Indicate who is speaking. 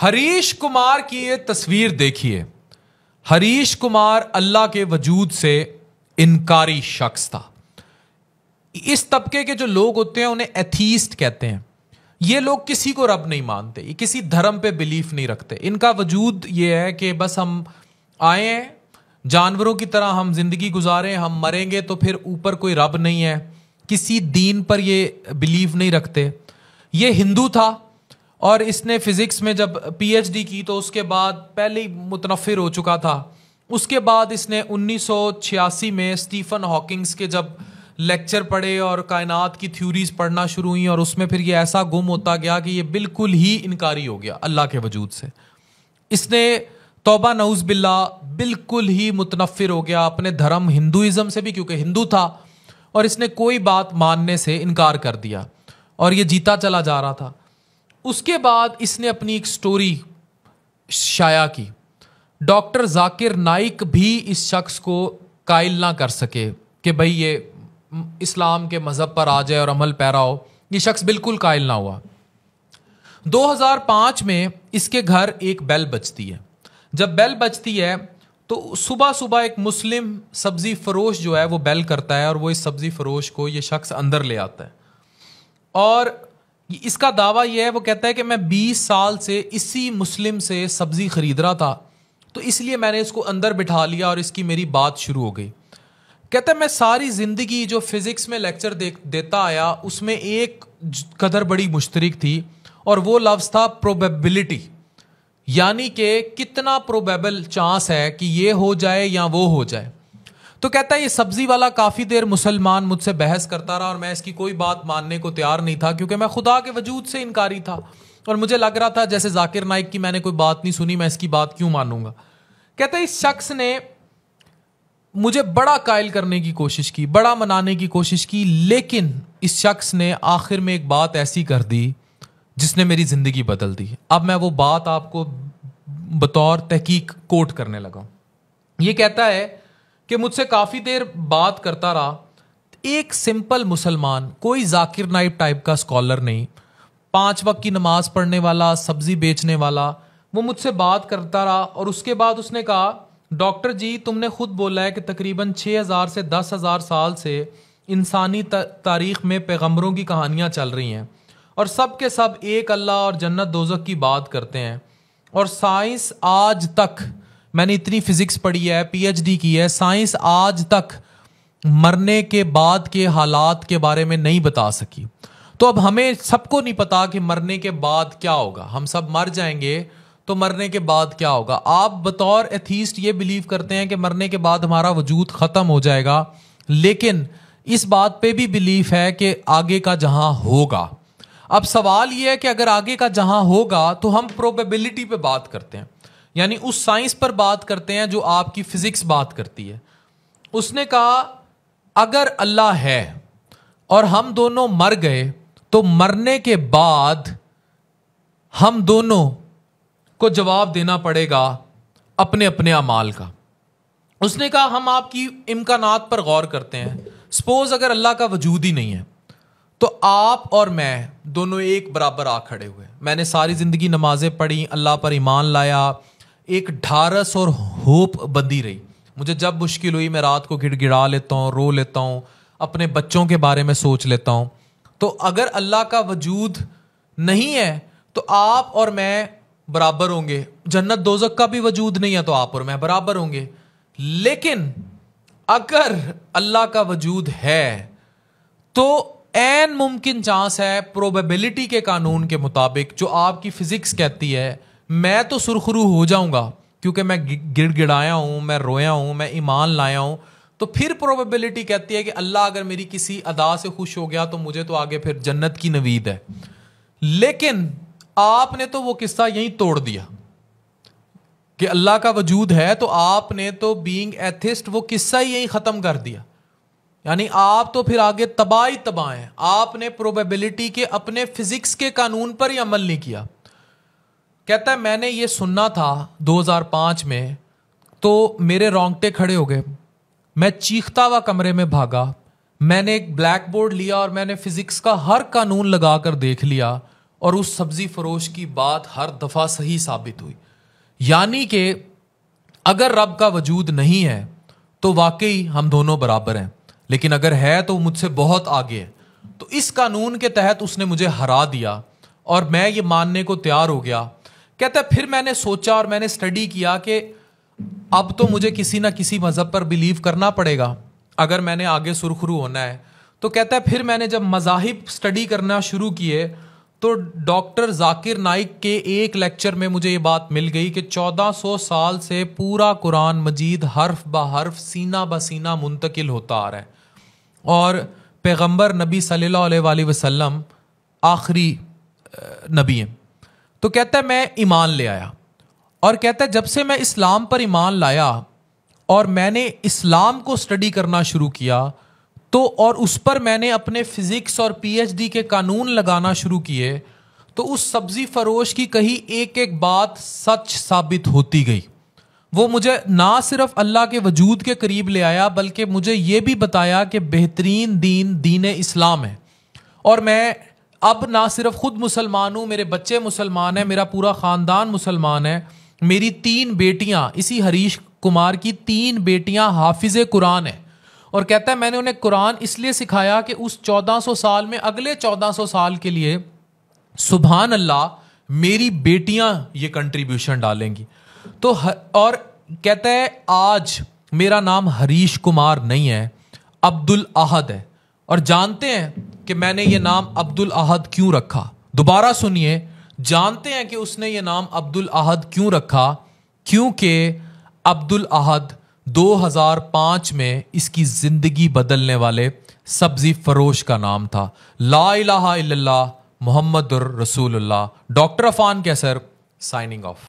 Speaker 1: हरीश कुमार की ये तस्वीर देखिए। हरीश कुमार अल्लाह के वजूद से इनकारी शख्स था। इस तबके के जो लोग होते हैं उन्हें एथीस्ट कहते हैं। ये लोग किसी को रब नहीं मानते, ये किसी धर्म पे बिलीफ नहीं रखते। इनका वजूद ये है कि बस हम आए हैं, जानवरों की तरह हम जिंदगी गुजारें, हम मरेंगे तो फिर ऊपर कोई रब नहीं है। किसी दीन पर ये बिलीव नहीं रखते। ये हिंदू था और इसने फिजिक्स में जब पीएचडी की तो उसके बाद पहले ही मुतनफ़िर हो चुका था। उसके बाद इसने 1986 में स्टीफन हॉकिंग्स के जब लेक्चर पढ़े और कायनात की थ्योरीज पढ़ना शुरू हुई और उसमें फिर ये ऐसा गुम होता गया कि ये बिल्कुल ही इनकारी हो गया अल्लाह के वजूद से। इसने तौबा नऊज़ बिल्लाह बिल्कुल ही मुतनफ़िर हो गया अपने धर्म हिंदुइज़्म से भी, क्योंकि हिंदू था, और इसने कोई बात मानने से इनकार कर दिया और ये जीता चला जा रहा था। उसके बाद इसने अपनी एक स्टोरी शाया की। डॉक्टर जाकिर नाइक भी इस शख्स को कायल ना कर सके कि भाई ये इस्लाम के मज़हब पर आ जाए और अमल पैरा हो। ये शख्स बिल्कुल कायल ना हुआ। 2005 में इसके घर एक बेल बजती है। जब बेल बजती है तो सुबह सुबह एक मुस्लिम सब्जी फरोश जो है वो बेल करता है और वो इस सब्जी फरोश को ये शख्स अंदर ले आता है। और इसका दावा यह है, वो कहता है कि मैं 20 साल से इसी मुस्लिम से सब्जी खरीद रहा था, तो इसलिए मैंने इसको अंदर बिठा लिया और इसकी मेरी बात शुरू हो गई। कहता है मैं सारी जिंदगी जो फिजिक्स में लेक्चर देता आया उसमें एक कदर बड़ी मुश्तरक थी और वो लफ्ज़ था प्रोबेबिलिटी, यानी कि कितना प्रोबेबल चांस है कि ये हो जाए या वो हो जाए। तो कहता है ये सब्जी वाला काफ़ी देर मुसलमान मुझसे बहस करता रहा और मैं इसकी कोई बात मानने को तैयार नहीं था, क्योंकि मैं खुदा के वजूद से इनकारी था और मुझे लग रहा था जैसे जाकिर नाइक की मैंने कोई बात नहीं सुनी, मैं इसकी बात क्यों मानूंगा। कहता है इस शख्स ने मुझे बड़ा कायल करने की कोशिश की, बड़ा मनाने की कोशिश की, लेकिन इस शख्स ने आखिर में एक बात ऐसी कर दी जिसने मेरी ज़िंदगी बदल दी। अब मैं वो बात आपको बतौर तहकीक कोट करने लगा। ये कहता है कि मुझसे काफ़ी देर बात करता रहा, एक सिंपल मुसलमान, कोई जाकिर नाइक टाइप का स्कॉलर नहीं, 5 वक्त की नमाज पढ़ने वाला, सब्जी बेचने वाला, वो मुझसे बात करता रहा। और उसके बाद उसने कहा डॉक्टर जी तुमने खुद बोला है कि तकरीबन 6000 से 10,000 साल से इंसानी तारीख़ में पैगम्बरों की कहानियाँ चल रही हैं और सब के सब एक अल्लाह और जन्नत दोज़ख की बात करते हैं। और साइंस आज तक, मैंने इतनी फिजिक्स पढ़ी है, पीएचडी की है, साइंस आज तक मरने के बाद के हालात के बारे में नहीं बता सकी। तो अब हमें सबको नहीं पता कि मरने के बाद क्या होगा। हम सब मर जाएंगे तो मरने के बाद क्या होगा। आप बतौर एथीस्ट ये बिलीव करते हैं कि मरने के बाद हमारा वजूद ख़त्म हो जाएगा, लेकिन इस बात पे भी बिलीफ है कि आगे का जहां होगा। अब सवाल यह है कि अगर आगे का जहां होगा तो हम प्रोबेबिलिटी पे बात करते हैं, यानी उस साइंस पर बात करते हैं जो आपकी फिजिक्स बात करती है। उसने कहा अगर अल्लाह है और हम दोनों मर गए तो मरने के बाद हम दोनों को जवाब देना पड़ेगा अपने अपने अमाल का। उसने कहा हम आपकी इम्कानात पर गौर करते हैं। सपोज अगर अल्लाह का वजूद ही नहीं है तो आप और मैं दोनों एक बराबर आ खड़े हुए। मैंने सारी जिंदगी नमाजें पढ़ी, अल्लाह पर ईमान लाया, एक ढारस और होप बंधी रही। मुझे जब मुश्किल हुई मैं रात को गिड़गिड़ा लेता हूँ, रो लेता हूँ, अपने बच्चों के बारे में सोच लेता हूँ। तो अगर अल्लाह का वजूद नहीं है तो आप और मैं बराबर होंगे। जन्नत दोज़ख का भी वजूद नहीं है तो आप और मैं बराबर होंगे। लेकिन अगर अल्लाह का वजूद है तो एन मुमकिन चांस है प्रोबेबिलिटी के कानून के मुताबिक, जो आपकी फिजिक्स कहती है, मैं तो सुरखरू हो जाऊंगा क्योंकि मैं गिड़गिड़ाया हूं, मैं रोया हूं, मैं ईमान लाया हूं। तो फिर प्रोबेबिलिटी कहती है कि अल्लाह अगर मेरी किसी अदा से खुश हो गया तो मुझे तो आगे फिर जन्नत की नवीद है। लेकिन आपने तो वो किस्सा यहीं तोड़ दिया कि अल्लाह का वजूद है, तो आपने तो बीइंग एथिस्ट वो किस्सा ही यहीं खत्म कर दिया। यानी आप तो फिर आगे तबाह ही तबाह हैं। आपने प्रोबेबिलिटी के अपने फिजिक्स के कानून पर ही अमल नहीं किया। कहता है मैंने ये सुनना था 2005 में तो मेरे रोंगटे खड़े हो गए। मैं चीखता हुआ कमरे में भागा, मैंने एक ब्लैक बोर्ड लिया और मैंने फिजिक्स का हर कानून लगा कर देख लिया और उस सब्जी फरोश की बात हर दफा सही साबित हुई। यानी कि अगर रब का वजूद नहीं है तो वाकई हम दोनों बराबर हैं, लेकिन अगर है तो मुझसे बहुत आगे है। तो इस कानून के तहत उसने मुझे हरा दिया और मैं ये मानने को तैयार हो गया। कहता है फिर मैंने सोचा और मैंने स्टडी किया कि अब तो मुझे किसी ना किसी मज़हब पर बिलीव करना पड़ेगा अगर मैंने आगे सुरखरू होना है। तो कहता है फिर मैंने जब मज़ाहिब स्टडी करना शुरू किए तो डॉक्टर जाकिर नाइक के एक लेक्चर में मुझे ये बात मिल गई कि 1400 साल से पूरा कुरान मजीद हर्फ ब हर्फ सीना ब सीना मुंतकिल होता आ रहा है और पैगंबर नबी सल्लल्लाहु अलैहि वसल्लम आखिरी नबी हैं। तो कहता है मैं ईमान ले आया और कहता है जब से मैं इस्लाम पर ईमान लाया और मैंने इस्लाम को स्टडी करना शुरू किया तो और उस पर मैंने अपने फिजिक्स और पीएचडी के कानून लगाना शुरू किए तो उस सब्जी फरोश की कही एक एक बात सच साबित होती गई। वो मुझे ना सिर्फ अल्लाह के वजूद के करीब ले आया बल्कि मुझे ये भी बताया कि बेहतरीन दीन इस्लाम है। और मैं अब ना सिर्फ खुद मुसलमान हूँ, मेरे बच्चे मुसलमान हैं, मेरा पूरा ख़ानदान मुसलमान है। मेरी 3 बेटियाँ, इसी हरीश कुमार की 3 बेटियाँ हाफिज़ कुरान है। और कहता है मैंने उन्हें कुरान इसलिए सिखाया कि उस 1400 साल में अगले 1400 साल के लिए सुभान अल्लाह मेरी बेटियां ये कंट्रीब्यूशन डालेंगी। तो और कहता है आज मेरा नाम हरीश कुमार नहीं है, अब्दुल अहद है। और जानते हैं कि मैंने ये नाम अब्दुल अहद क्यों रखा? दोबारा सुनिए, जानते हैं कि उसने ये नाम अब्दुल अहद क्यों रखा? क्योंकि अब्दुल अहद 2005 में इसकी जिंदगी बदलने वाले सब्जी फरोश का नाम था। ला इलाहा इल्लल्लाह मुहम्मदुर रसूलुल्लाह। डॉक्टर अफान कैसर साइनिंग ऑफ।